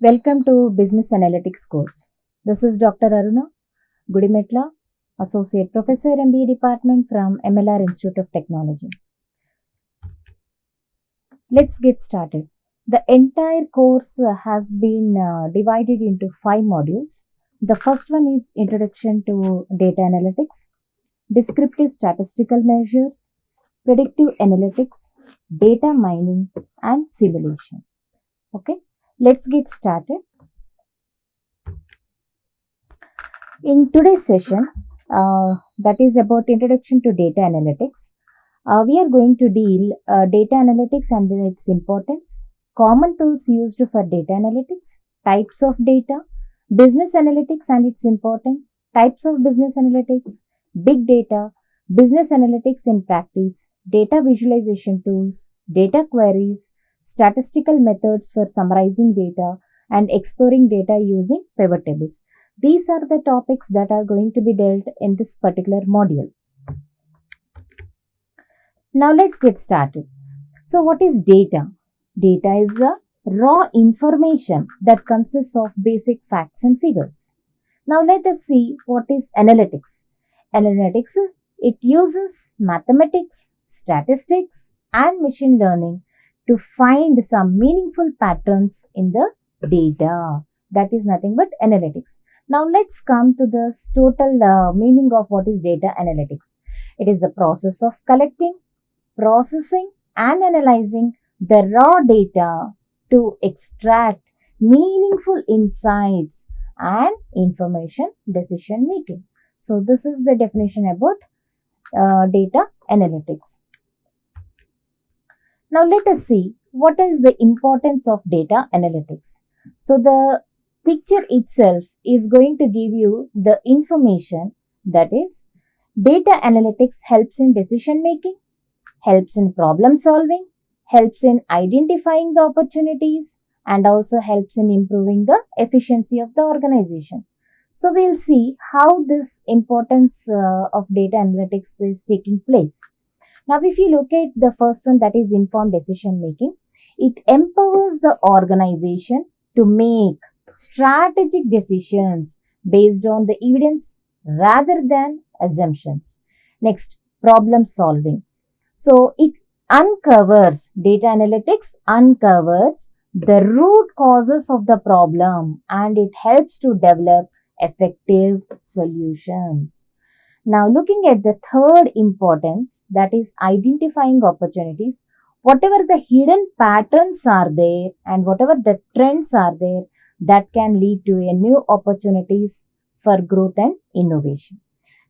Welcome to Business Analytics course. This is Dr. Aruna Gudimetla, Associate Professor, MBA Department from MLR Institute of Technology. Let's get started. The entire course has been divided into 5 modules. The first one is Introduction to Data Analytics, Descriptive Statistical Measures, Predictive Analytics, Data Mining, and Simulation. Okay, let's get started. In today's session, that is about Introduction to Data Analytics, we are going to deal data analytics and its importance, common tools used for data analytics, types of data, business analytics and its importance, types of business analytics, big data, business analytics in practice, data visualization tools, data queries, statistical methods for summarizing data, and exploring data using pivot tables. These are the topics that are going to be dealt in this particular module. Now let's get started. So what is data? Data is the raw information that consists of basic facts and figures. Now let us see what is analytics. Analytics, it uses mathematics, statistics and machine learning to find some meaningful patterns in the data. That is nothing but analytics. Now let's come to the total meaning of what is data analytics. It is the process of collecting, processing and analyzing the raw data to extract meaningful insights and information decision making. So this is the definition about data analytics. Now let us see what is the importance of data analytics. So the picture itself is going to give you the information, that is, data analytics helps in decision making, helps in problem solving, helps in identifying the opportunities, and also helps in improving the efficiency of the organization. So we'll see how this importance of data analytics is taking place. Now if you look at the first one, that is informed decision making, it empowers the organization to make strategic decisions based on the evidence rather than assumptions. Next, problem solving. So it uncovers, data analytics uncovers the root causes of the problem and it helps to develop effective solutions. Now looking at the third importance, that is identifying opportunities. Whatever the hidden patterns are there and whatever the trends are there, that can lead to a new opportunities for growth and innovation.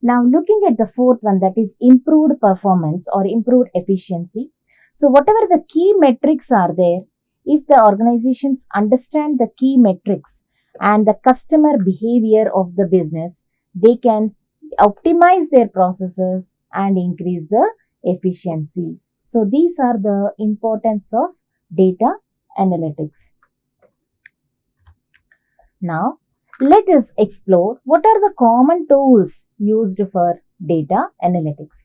Now looking at the fourth one, that is improved performance or improved efficiency. So whatever the key metrics are there, if the organizations understand the key metrics and the customer behavior of the business, they can optimize their processes and increase the efficiency. So these are the importance of data analytics. Now let us explore what are the common tools used for data analytics.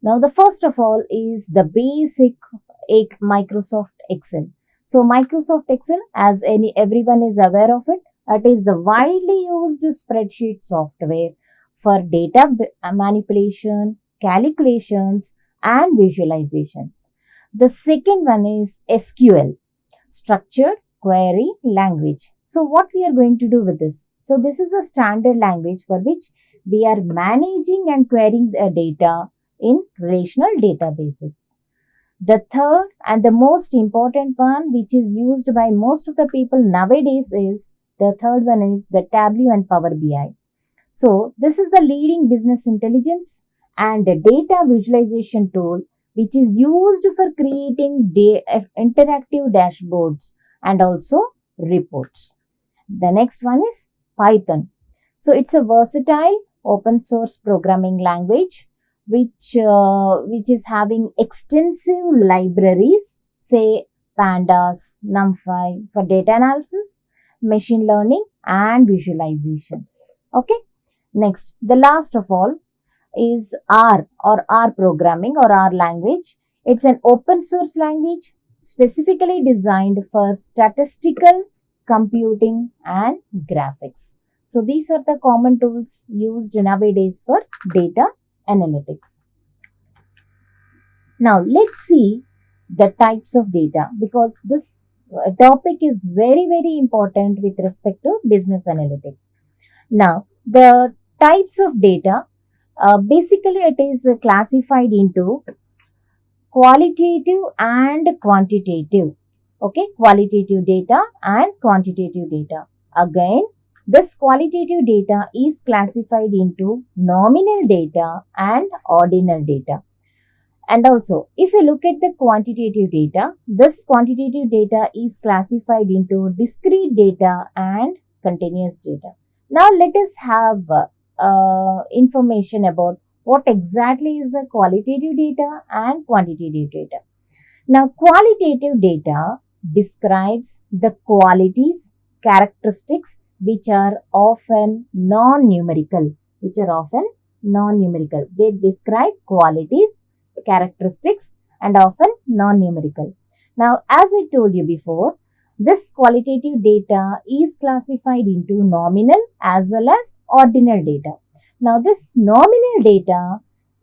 Now the first of all is the basic Microsoft Excel. So Microsoft Excel, as everyone is aware of it, it is the widely used spreadsheet software for data manipulation, calculations and visualizations. The second one is SQL, Structured Query Language. So what we are going to do with this? So this is a standard language for which we are managing and querying the data in relational databases. The third and the most important one, which is used by most of the people nowadays, is the third one is the Tableau and Power BI. So this is the leading business intelligence and data visualization tool which is used for creating interactive dashboards and also reports. The next one is Python. So it's a versatile open source programming language which is having extensive libraries, say Pandas, NumPy for data analysis, machine learning and visualization. Okay. Next, the last of all is R or R programming or R language. It's an open source language specifically designed for statistical computing, and graphics. So these are the common tools used nowadays for data analytics. Now let's see the types of data, because this topic is very important with respect to business analytics. Now the types of data, basically it is classified into qualitative and quantitative. Okay, qualitative data and quantitative data. Again, this qualitative data is classified into nominal data and ordinal data. And also, if you look at the quantitative data, this quantitative data is classified into discrete data and continuous data. Now, let us have information about what exactly is the qualitative data and quantitative data. Now, qualitative data describes the qualities, characteristics which are often non-numerical. They describe qualities, characteristics, and often non-numerical. Now, as I told you before, this qualitative data is classified into nominal as well as ordinal data. Now, this nominal data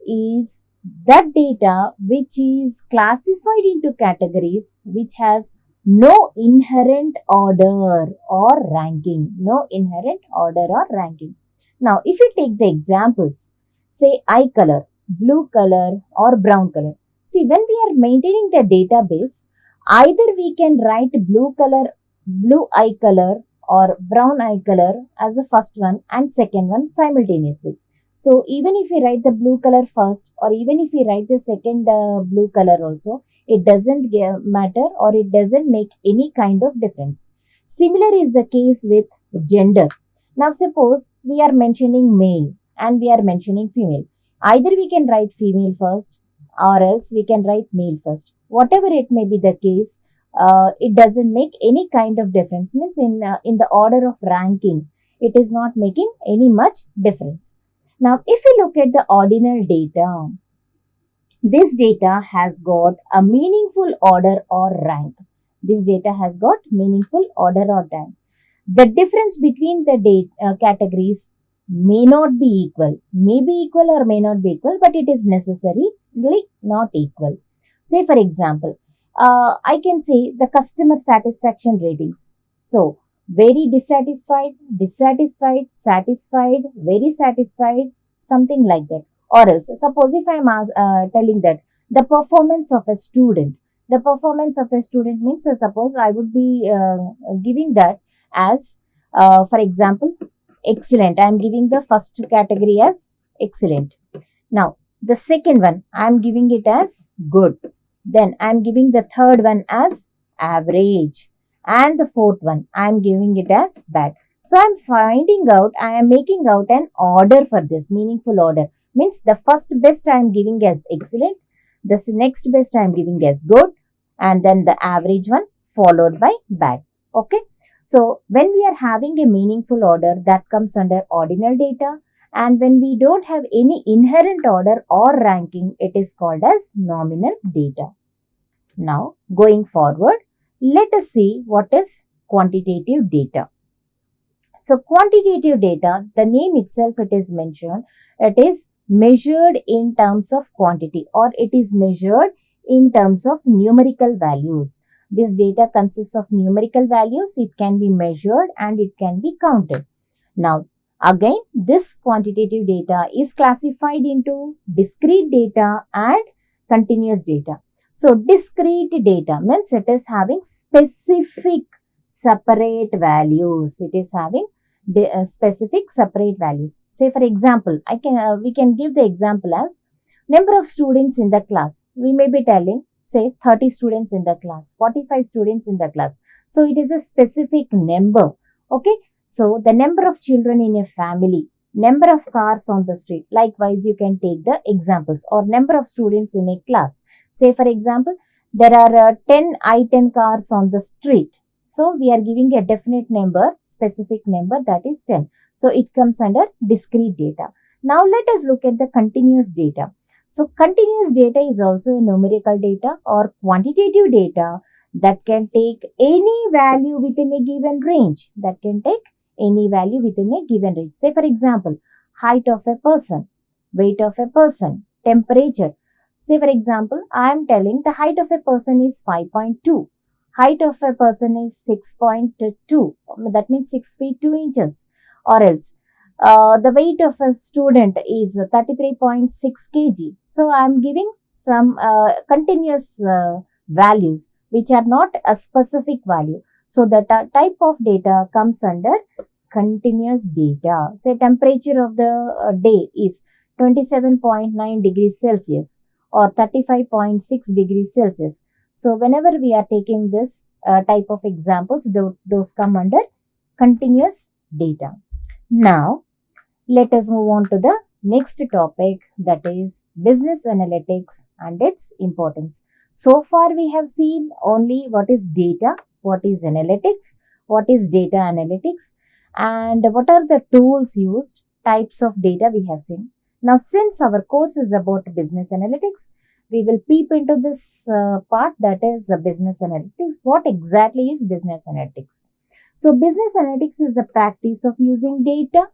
is that data which is classified into categories which has no inherent order or ranking. Now, if you take the examples, say eye color, blue color or brown color. See, when we are maintaining the database, either we can write blue eye color or brown eye color as the first one and second one simultaneously. So even if we write the blue color first, or even if we write the second blue color also, it doesn't matter, or it doesn't make any kind of difference. Similar is the case with gender. Now suppose we are mentioning male and we are mentioning female. Either we can write female first or else we can write male first. Whatever it may be the case, it doesn't make any kind of difference. Means in the order of ranking, it is not making any much difference. Now, if you look at the ordinal data, this data has got a meaningful order or rank. The difference between the categories may not be equal, may be equal or may not be equal, but it is necessarily not equal. Say for example, I can say the customer satisfaction ratings. So, very dissatisfied, satisfied, very satisfied, something like that. Or else, suppose if I am telling that the performance of a student means, suppose I would be giving that as, for example, excellent. I am giving the first category as excellent. Now, the second one, I am giving it as good. Then I am giving the third one as average. And the fourth one, I am giving it as bad. So I am making out an order for this, meaningful order. Means the first best I am giving as excellent, the next best I am giving as good, and then the average one followed by bad. Okay. So when we are having a meaningful order, that comes under ordinal data. And when we don't have any inherent order or ranking, it is called as nominal data. Now, going forward, let us see what is quantitative data. So, quantitative data, the name itself it is mentioned, it is measured in terms of quantity, or it is measured in terms of numerical values. This data consists of numerical values. It can be measured and it can be counted. Now, again, this quantitative data is classified into discrete data and continuous data. So, discrete data means it is having specific separate values. It is having specific separate values. Say for example, we can give the example as number of students in the class. We may be telling, say 30 students in the class, 45 students in the class. So, it is a specific number. Okay. So, the number of children in a family, number of cars on the street. Likewise, you can take the examples, or number of students in a class. Say for example, there are 10 I-10 cars on the street. So, we are giving a definite number, specific number, that is 10. So, it comes under discrete data. Now, let us look at the continuous data. So, continuous data is also a numerical data or quantitative data that can take any value within a given range. That can take any value within a given range. Say for example, height of a person, weight of a person, temperature. Say for example, I am telling the height of a person is 5.2. Height of a person is 6.2. That means 6 feet 2 inches. Or else, the weight of a student is 33.6 kg. So I am giving some continuous values which are not a specific value. So that type of data comes under continuous data. Say temperature of the day is 27.9 degrees Celsius or 35.6 degrees Celsius. So whenever we are taking this type of examples, those come under continuous data. Now, let us move on to the next topic, that is business analytics and its importance. So far we have seen only what is data, what is analytics, what is data analytics, and what are the tools used, types of data we have seen. Now since our course is about business analytics, we will peep into this part, that is business analytics. What exactly is business analytics? So business analytics is the practice of using data,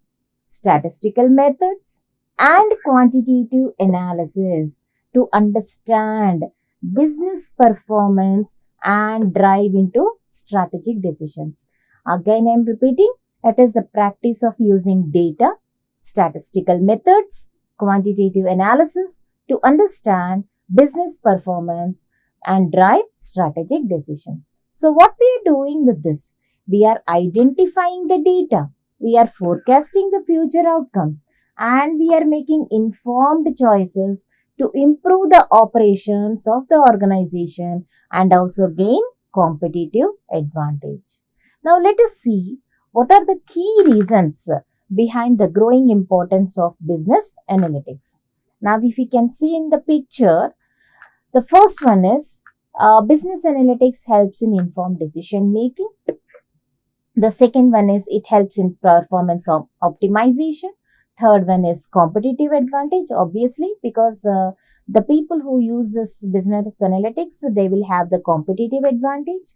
statistical methods, and quantitative analysis to understand business performance and drive into strategic decisions. Again, I am repeating, it is the practice of using data, statistical methods, quantitative analysis to understand business performance and drive strategic decisions. So what we are doing with this? We are identifying the data, we are forecasting the future outcomes, and we are making informed choices to improve the operations of the organization and also gain competitive advantage. Now let us see what are the key reasons behind the growing importance of business analytics. Now if you can see in the picture, the first one is business analytics helps in informed decision making. The second one is it helps in performance optimization. Third one is competitive advantage, obviously, because the people who use this business analytics, they will have the competitive advantage.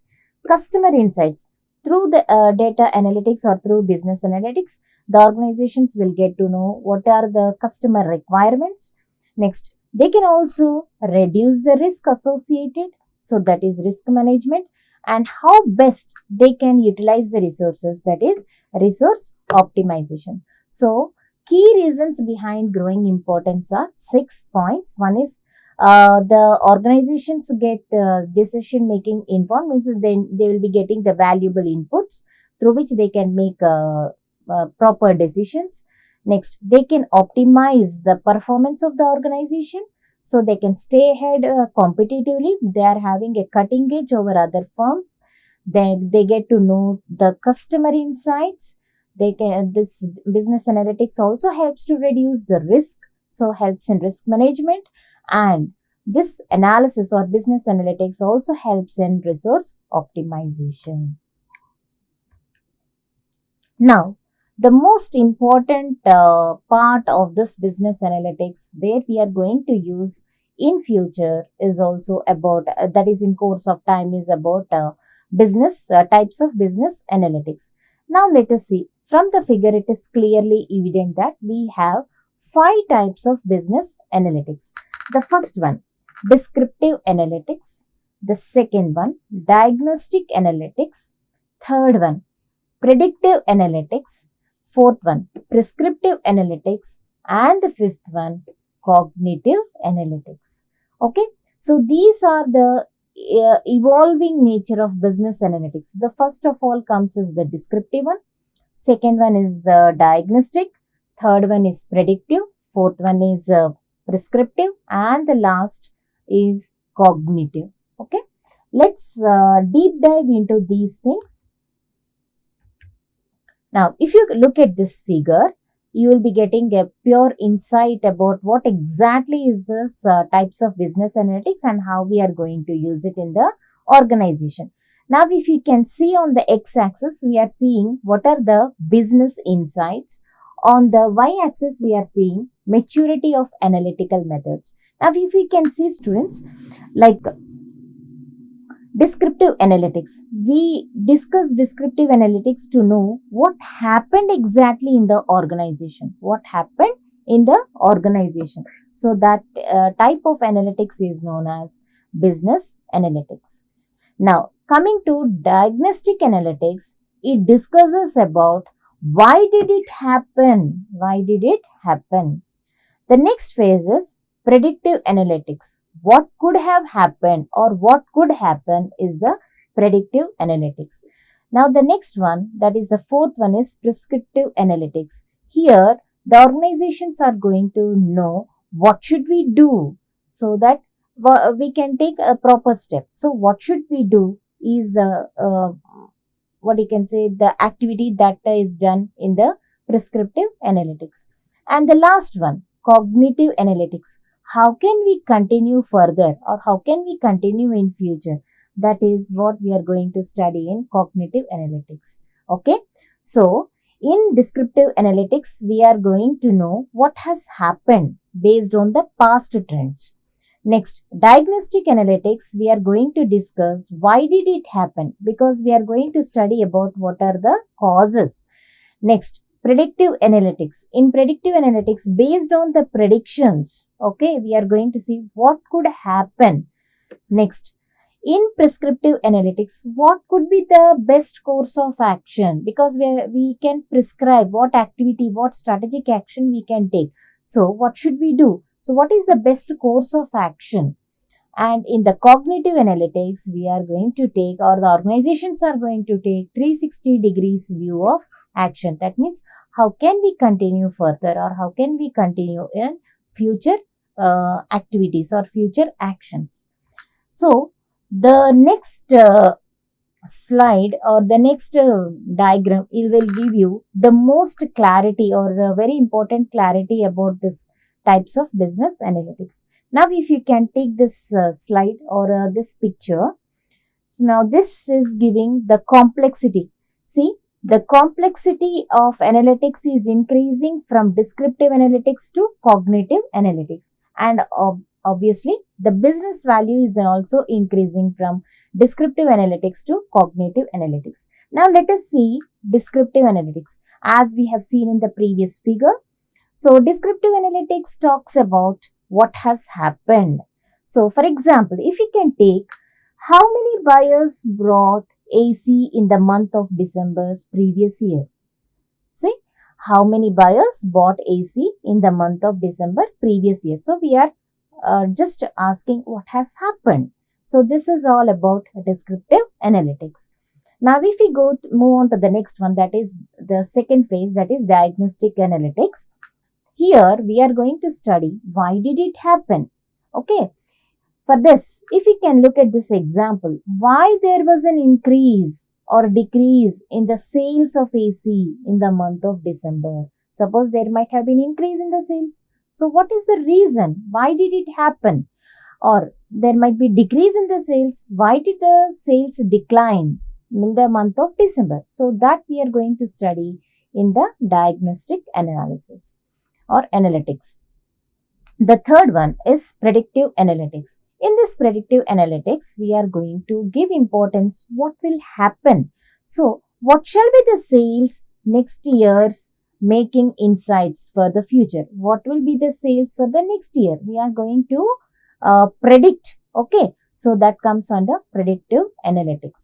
Customer insights. Through the data analytics or through business analytics, the organizations will get to know what are the customer requirements. Next, they can also reduce the risk associated, so that is risk management, and how best they can utilize the resources, that is resource optimization. So key reasons behind growing importance are 6 points. One is the organizations get decision making informed, means they will be getting the valuable inputs through which they can make proper decisions. Next, they can optimize the performance of the organization, so they can stay ahead competitively. They are having a cutting edge over other firms. Then they get to know the customer insights. This business analytics also helps to reduce the risk, so helps in risk management. And this analysis or business analytics also helps in resource optimization. Now, the most important part of this business analytics where we are going to use in future is also about, that is in course of time, is about business types of business analytics. Now let us see. From the figure, it is clearly evident that we have 5 types of business analytics. The first one, descriptive analytics. The second one, diagnostic analytics. Third one, predictive analytics. Fourth one, prescriptive analytics. And the fifth one, cognitive analytics. Okay, so these are the evolving nature of business analytics. The first of all comes is the descriptive one. Second one is diagnostic. Third one is predictive. Fourth one is prescriptive. And the last is cognitive. Okay, let's deep dive into these things. Now, if you look at this figure, you will be getting a pure insight about what exactly is this types of business analytics and how we are going to use it in the organization. Now, if you can see on the x-axis, we are seeing what are the business insights. On the y-axis, we are seeing maturity of analytical methods. Now, if you can see, students, like Descriptive analytics. We discuss descriptive analytics to know what happened exactly in the organization. What happened in the organization. So that type of analytics is known as business analytics. Now, coming to diagnostic analytics, it discusses about why did it happen? Why did it happen? The next phase is predictive analytics. What could have happened or what could happen is the predictive analytics. Now the next one, that is the fourth one, is prescriptive analytics. Here the organizations are going to know what should we do so that we can take a proper step. So what should we do is the what you can say, the activity that is done in the prescriptive analytics. And the last one, cognitive analytics. How can we continue further or how can we continue in future? That is what we are going to study in cognitive analytics. Okay. So in descriptive analytics, we are going to know what has happened based on the past trends. Next, diagnostic analytics, we are going to discuss why did it happen, because we are going to study about what are the causes. Next, predictive analytics. In predictive analytics, based on the predictions, okay, we are going to see what could happen. Next, in prescriptive analytics, what could be the best course of action, because we can prescribe what activity, what strategic action we can take. So, what should we do? So, what is the best course of action? And in the cognitive analytics, we are going to take, or the organizations are going to take, 360 degrees view of action. That means, how can we continue further or how can we continue in future activities or future actions? So, the next slide or the next diagram, it will give you the most clarity or very important clarity about this types of business analytics. Now, if you can take this slide or this picture, so now this is giving the complexity. See, the complexity of analytics is increasing from descriptive analytics to cognitive analytics, and obviously the business value is also increasing from descriptive analytics to cognitive analytics. Now let us see descriptive analytics as we have seen in the previous figure. So descriptive analytics talks about what has happened. So for example, if you can take, how many buyers brought AC in the month of December's previous years? See, how many buyers bought AC in the month of December previous year? So we are just asking what has happened. So this is all about descriptive analytics. Now if we move on to the next one, that is the second phase, that is diagnostic analytics. Here we are going to study why did it happen. Okay. For this, if we can look at this example, why there was an increase or decrease in the sales of AC in the month of December. Suppose there might have been increase in the sales. So what is the reason? Why did it happen? Or there might be decrease in the sales. Why did the sales decline in the month of December? So that we are going to study in the diagnostic analysis or analytics. The third one is predictive analytics. In this predictive analytics, we are going to give importance what will happen. So, what shall be the sales next year's, making insights for the future? What will be the sales for the next year? We are going to predict. Okay, so that comes under predictive analytics.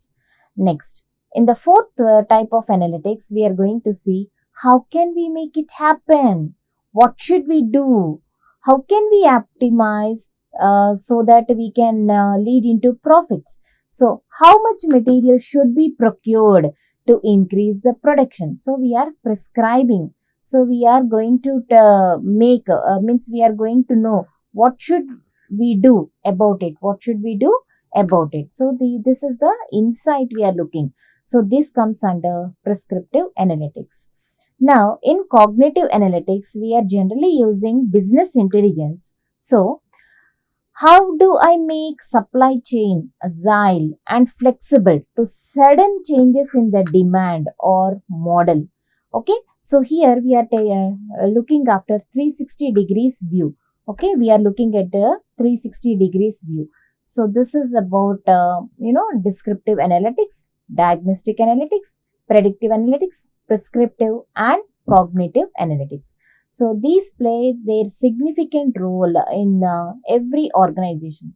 Next, in the fourth type of analytics, we are going to see how can we make it happen? What should we do? How can we optimize so that we can lead into profits? So, how much material should be procured to increase the production? So, we are prescribing. So, we are going to means we are going to know what should we do about it. What should we do about it? So, this is the insight we are looking. So, this comes under prescriptive analytics. Now, in cognitive analytics, we are generally using business intelligence. So, how do I make supply chain agile and flexible to sudden changes in the demand or model? Okay, so here we are looking after 360 degrees view. Okay, we are looking at the 360 degrees view. So this is about, descriptive analytics, diagnostic analytics, predictive analytics, prescriptive and cognitive analytics. So these play their significant role in every organization.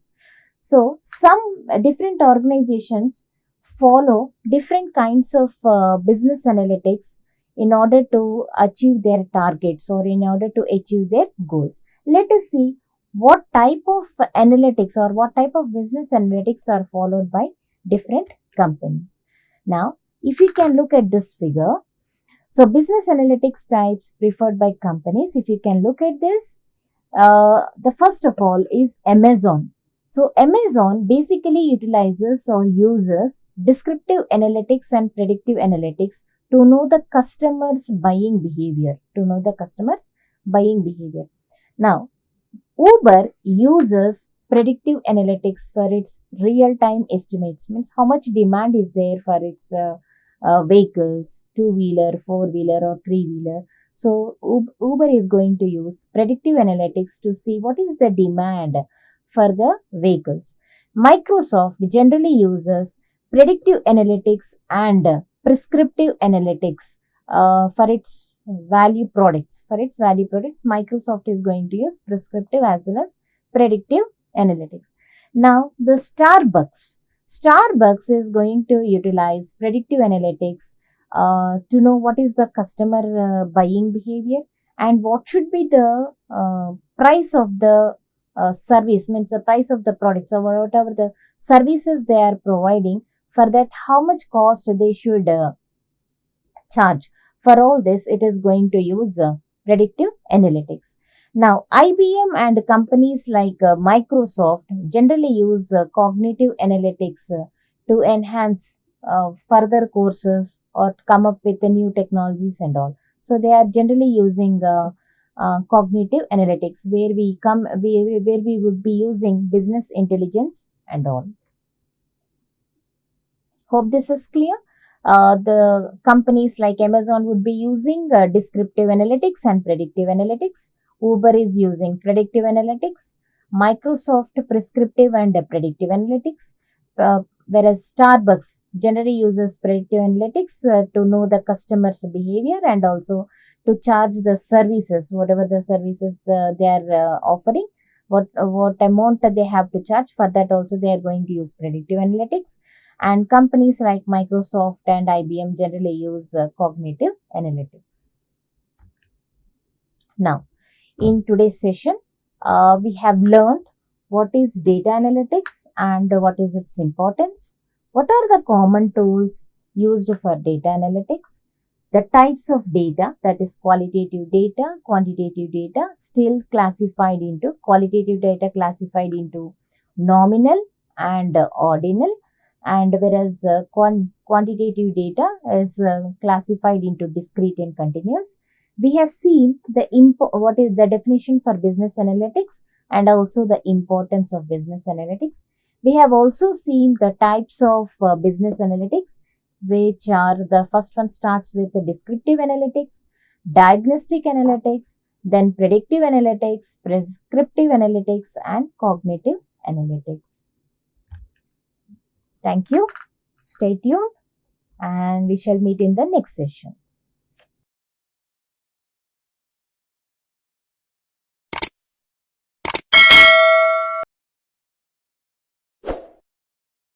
So some different organizations follow different kinds of business analytics in order to achieve their targets or in order to achieve their goals. Let us see what type of analytics or what type of business analytics are followed by different companies. Now, if you can look at this figure, so business analytics types preferred by companies, if you can look at this, the first of all is Amazon. So Amazon basically utilizes or uses descriptive analytics and predictive analytics to know the customer's buying behavior. Now, Uber uses predictive analytics for its real-time estimates, means how much demand is there for its vehicles, two-wheeler, four-wheeler or three-wheeler. So Uber is going to use predictive analytics to see what is the demand for the vehicles. Microsoft generally uses predictive analytics and prescriptive analytics for its value products. Microsoft is going to use prescriptive as well as predictive analytics. Now, the Starbucks is going to utilize predictive analytics to know what is the customer buying behavior and what should be the price of the service, means the price of the products or whatever the services they are providing. For that, how much cost they should charge. For all this, it is going to use predictive analytics. Now, IBM and companies like Microsoft generally use cognitive analytics to enhance further courses or come up with the new technologies and all. So they are generally using cognitive analytics where we would be using business intelligence and all. Hope this is clear. The companies like Amazon would be using descriptive analytics and predictive analytics. Uber is using predictive analytics. Microsoft prescriptive and predictive analytics. Whereas Starbucks generally uses predictive analytics to know the customer's behavior and also to charge the services, whatever the services they are offering, what amount they have to charge. For that also they are going to use predictive analytics. And companies like Microsoft and IBM generally use cognitive analytics. Now, in today's session, we have learned what is data analytics and what is its importance, what are the common tools used for data analytics, the types of data, that is qualitative data, quantitative data, still classified into qualitative data classified into nominal and ordinal, and whereas quantitative data is classified into discrete and continuous. We have seen what is the definition for business analytics and also the importance of business analytics. We have also seen the types of business analytics, which are the first one starts with the descriptive analytics, diagnostic analytics, then predictive analytics, prescriptive analytics, and cognitive analytics. Thank you. Stay tuned and we shall meet in the next session.